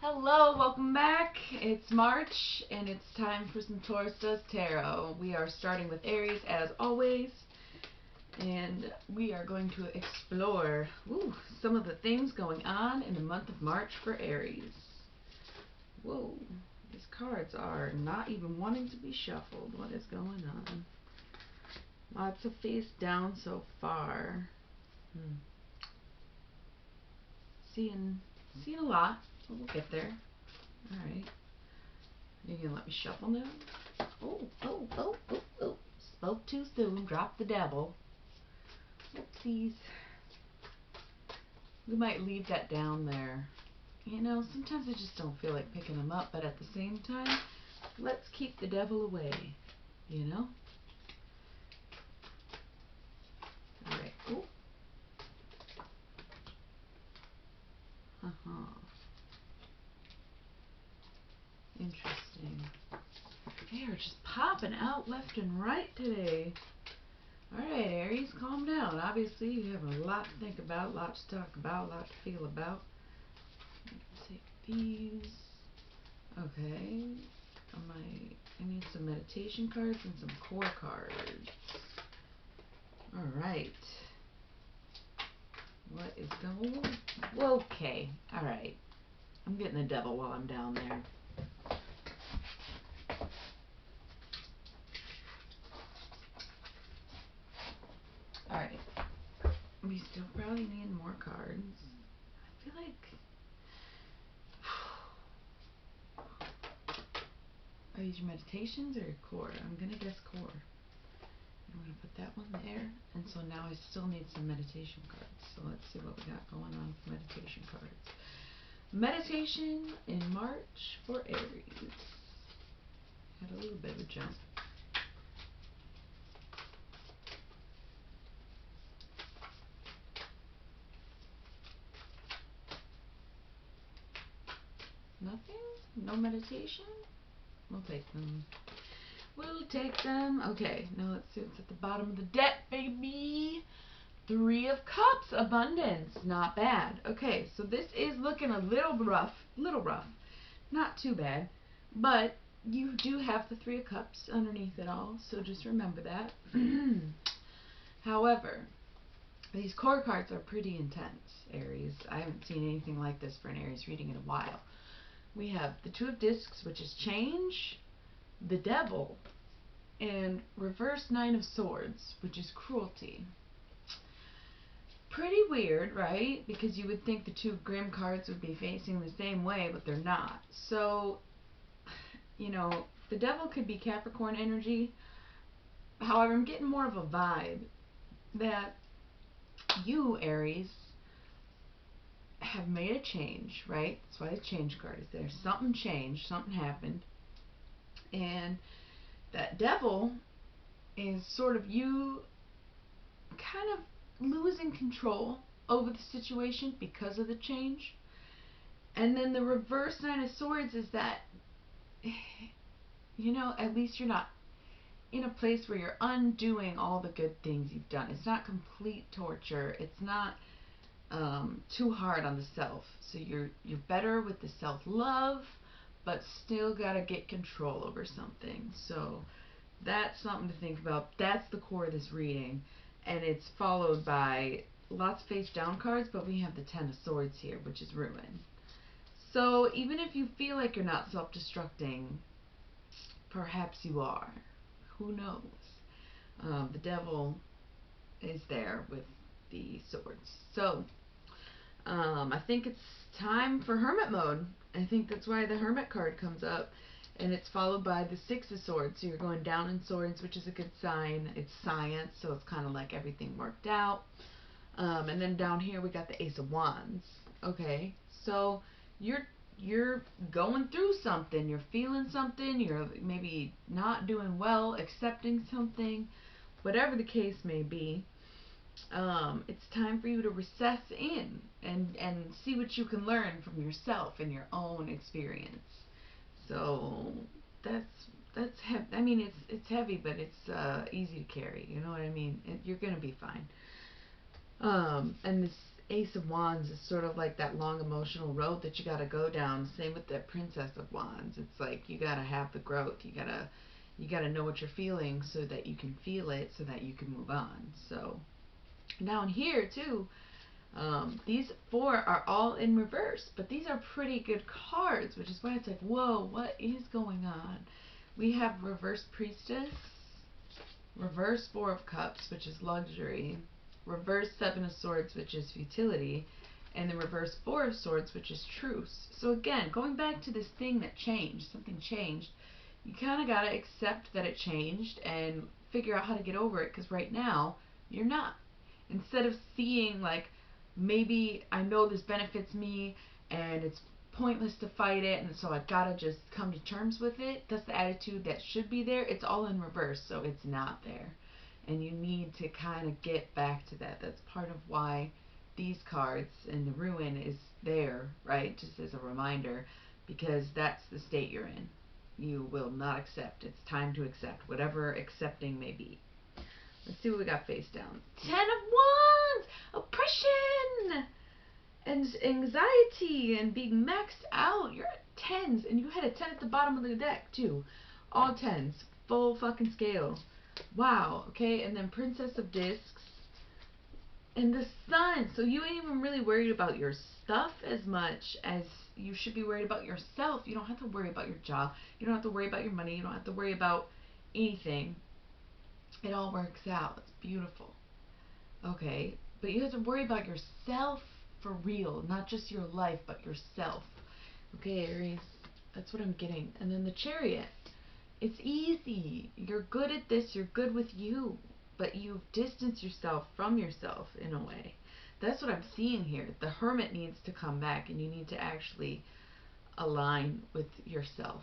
Hello, welcome back. It's March and it's time for some Taurus Does Tarot. We are starting with Aries as always, and we are going to explore some of the things going on in the month of March for Aries. Whoa, these cards are not even wanting to be shuffled. What is going on? Lots of face down so far. Seeing a lot, but we'll get there. Alright. You gonna let me shuffle now? Oh. Spoke too soon. Dropped the devil. Oopsies. We might leave that down there. You know, sometimes I just don't feel like picking them up, but at the same time, let's keep the devil away. You know? Alright. Oh. Interesting. They are just popping out left and right today. Alright, Aries, calm down. Obviously, you have a lot to think about, a lot to talk about, a lot to feel about. Take these. Okay. I need some meditation cards and some core cards. Alright. What is going on? Okay. Alright. I'm getting the devil while I'm down there. Alright. We still probably need more cards. I feel like... Are these your meditations or your core? I'm going to guess core. I'm going to put that one there. And so now I still need some meditation cards. So let's see what we got going on for meditation cards. Meditation in March for Aries. Had a little bit of a jump. Nothing? No meditation? We'll take them. We'll take them. Okay, now let's see what's at the bottom of the deck, baby. 3 of Cups, abundance. Not bad. Okay, so this is looking a little rough. Not too bad. But you do have the 3 of Cups underneath it all, so just remember that. However, these core cards are pretty intense, Aries. I haven't seen anything like this for an Aries reading in a while. We have the 2 of Discs, which is change, the Devil, and reverse 9 of Swords, which is cruelty. Pretty weird, right? Because you would think the 2 Grim cards would be facing the same way, but they're not. So, you know, the Devil could be Capricorn energy. However, I'm getting more of a vibe that you, Aries, have made a change, right? That's why the change card is there. Something changed, something happened. And that Devil is sort of you kind of losing control over the situation because of the change. And then the reverse 9 of Swords is that, you know, at least you're not in a place where you're undoing all the good things you've done. It's not complete torture. It's not too hard on the self. So you're better with the self-love, but still got to get control over something. So that's something to think about. That's the core of this reading. And it's followed by lots of face down cards, but we have the 10 of Swords here, which is ruin. So even if you feel like you're not self-destructing, perhaps you are. Who knows? The Devil is there with the swords. So I think it's time for Hermit mode. I think that's why the Hermit card comes up. And it's followed by the 6 of Swords. So you're going down in Swords, which is a good sign. It's science, so it's kind of like everything worked out. And then down here we got the Ace of Wands. Okay, so you're going through something. You're feeling something. You're maybe not doing well, accepting something. Whatever the case may be, it's time for you to recess in and see what you can learn from yourself and your own experience. So that's heavy. I mean, it's heavy, but it's easy to carry. You know what I mean? You're gonna be fine. And this Ace of Wands is sort of like that long emotional road that you gotta go down. Same with the Princess of Wands. It's like you gotta have the growth. You gotta know what you're feeling so that you can feel it, so that you can move on. So down here too, these four are all in reverse, but these are pretty good cards, which is why it's like, whoa, what is going on? We have Reverse Priestess, Reverse Four of Cups, which is luxury, Reverse Seven of Swords, which is futility, and the Reverse Four of Swords, which is truce. So again, going back to this thing that changed, something changed, you kind of got to accept that it changed and figure out how to get over it, because right now, you're not. Instead of seeing like, maybe I know this benefits me and it's pointless to fight it, and so I gotta just come to terms with it. That's the attitude that should be there. It's all in reverse, so it's not there. And you need to kind of get back to that. That's part of why these cards and the ruin is there, right? Just as a reminder, because that's the state you're in. You will not accept. It's time to accept, whatever accepting may be. Let's see what we got face down. Ten of Wands! Oppression! And anxiety and being maxed out. You're at tens, and you had a 10 at the bottom of the deck, too. All tens. Full fucking scale. Wow, okay, and then Princess of Discs. And the Sun. So you ain't even really worried about your stuff as much as you should be worried about yourself. You don't have to worry about your job. You don't have to worry about your money. You don't have to worry about anything. It all works out. It's beautiful. Okay, but you have to worry about yourself for real, not just your life, but yourself. Okay, Aries, that's what I'm getting. And then the Chariot. It's easy. You're good at this. You're good with you, but you've distanced yourself from yourself in a way. That's what I'm seeing here. The Hermit needs to come back, and you need to actually align with yourself.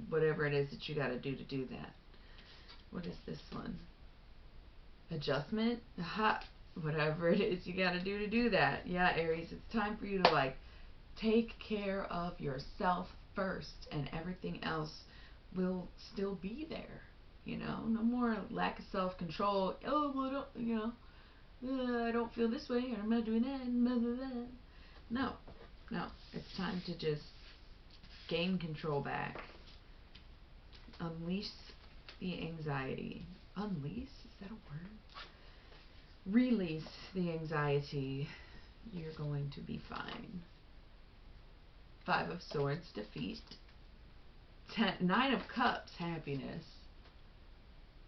Whatever it is that you got to do that. What is this one? Adjustment? Aha. Whatever it is you got to do that. Yeah, Aries, it's time for you to like take care of yourself first, and everything else will still be there. You know, no more lack of self-control. Oh, well, I don't feel this way, or I'm not doing that, and blah, blah, blah. No, no, it's time to just gain control back. Unleash the anxiety. Unleash? Is that a word? Release the anxiety. You're going to be fine. Five of Swords, defeat. Nine of Cups, happiness.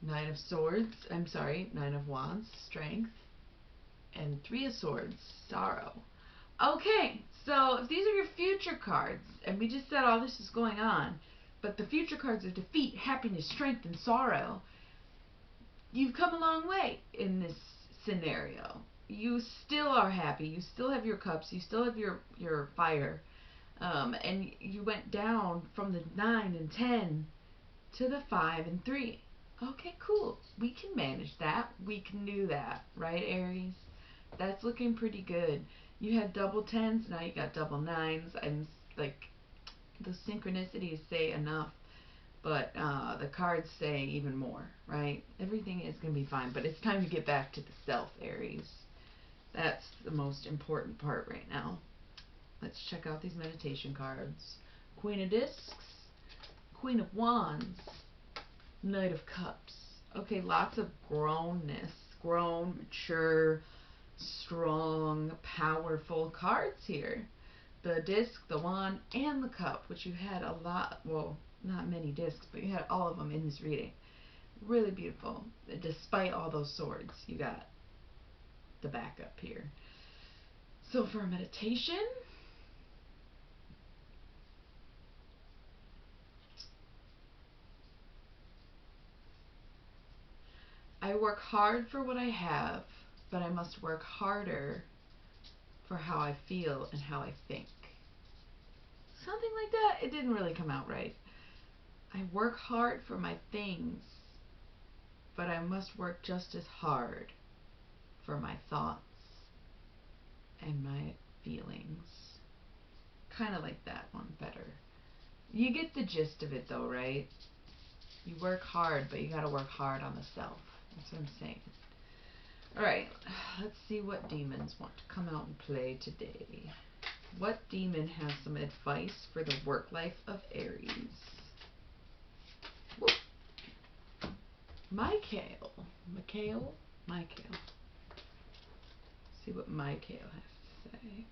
Nine of Wands, strength. And Three of Swords, sorrow. Okay, so if these are your future cards, and we just said all this is going on, but the future cards are defeat, happiness, strength, and sorrow, you've come a long way in this scenario. You still are happy. You still have your cups. You still have your fire. And you went down from the 9 and 10 to the 5 and 3. Okay, cool. We can manage that. We can do that. Right, Aries? That's looking pretty good. You had double 10s. Now you got double 9s. I'm like, the synchronicities say enough. But the cards say even more, right? Everything is going to be fine, but it's time to get back to the self, Aries. That's the most important part right now. Let's check out these meditation cards. Queen of Discs, Queen of Wands, Knight of Cups. Okay, lots of grownness. Grown, mature, strong, powerful cards here. The disc, the wand, and the cup, which you had a lot, well, not many discs, but you had all of them in this reading. Really beautiful. Despite all those swords, you got the backup here. So for meditation, I work hard for what I have, but I must work harder for how I feel and how I think. Something like that. It didn't really come out right. I work hard for my things, but I must work just as hard for my thoughts and my feelings. Kind of like that one better. You get the gist of it though, right? You work hard, but you gotta work hard on the self. That's what I'm saying. Alright, let's see what demons want to come out and play today. What demon has some advice for the work life of Aries? Woo. Michael. See what Michael has to say.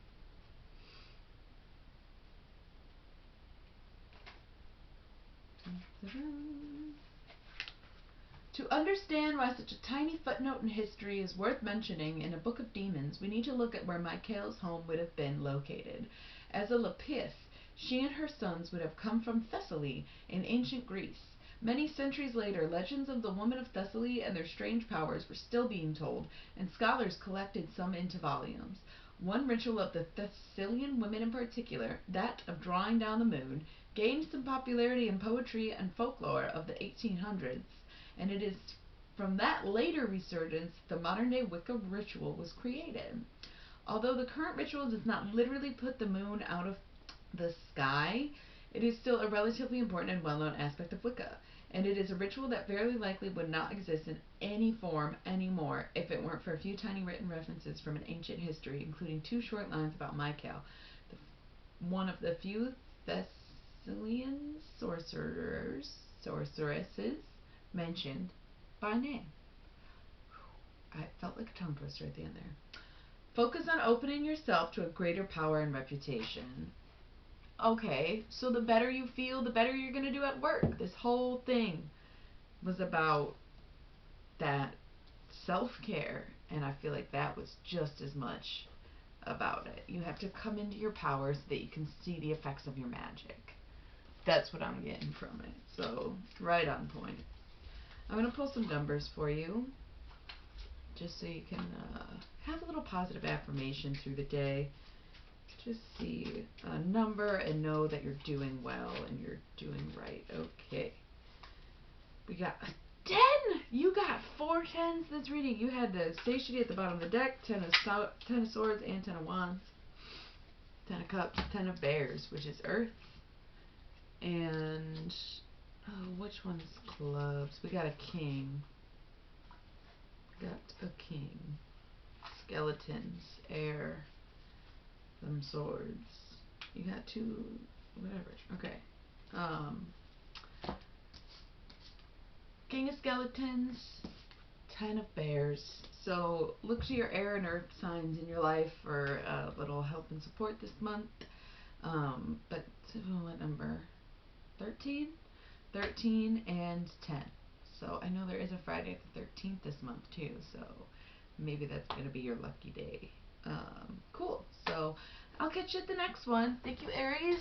To understand why such a tiny footnote in history is worth mentioning in a book of demons, we need to look at where Michael's home would have been located. As a Lapith, she and her sons would have come from Thessaly in ancient Greece. Many centuries later, legends of the women of Thessaly and their strange powers were still being told, and scholars collected some into volumes. One ritual of the Thessalian women in particular, that of drawing down the moon, gained some popularity in poetry and folklore of the 1800s, and it is from that later resurgence the modern day Wicca ritual was created. Although the current ritual does not literally put the moon out of the sky, it is still a relatively important and well known aspect of Wicca, and it is a ritual that very likely would not exist in any form anymore if it weren't for a few tiny written references from an ancient history, including 2 short lines about Michael, one of the few Thessalian sorceresses mentioned by name. I felt like a tongue twister at the end there. Focus on opening yourself to a greater power and reputation. Okay, so the better you feel, the better you're going to do at work. This whole thing was about that self-care, and I feel like that was just as much about it. You have to come into your power so that you can see the effects of your magic. That's what I'm getting from it. So, right on point. I'm going to pull some numbers for you, just so you can have a little positive affirmation through the day. Just see a number and know that you're doing well and you're doing right. Okay. We got a 10! You got 4 10s this reading. You had the satiety at the bottom of the deck, 10 of swords and 10 of wands. 10 of cups, 10 of bears, which is earth. And, which one's clubs? We got a king. Skeletons, air, them swords. You got 2, whatever. Okay. King of skeletons, 10 of bears. So look to your air and earth signs in your life for a little help and support this month. But what number? 13? 13 and 10. So I know there is a Friday the 13th this month too, so maybe that's going to be your lucky day. Cool. So I'll catch you at the next one. Thank you, Aries.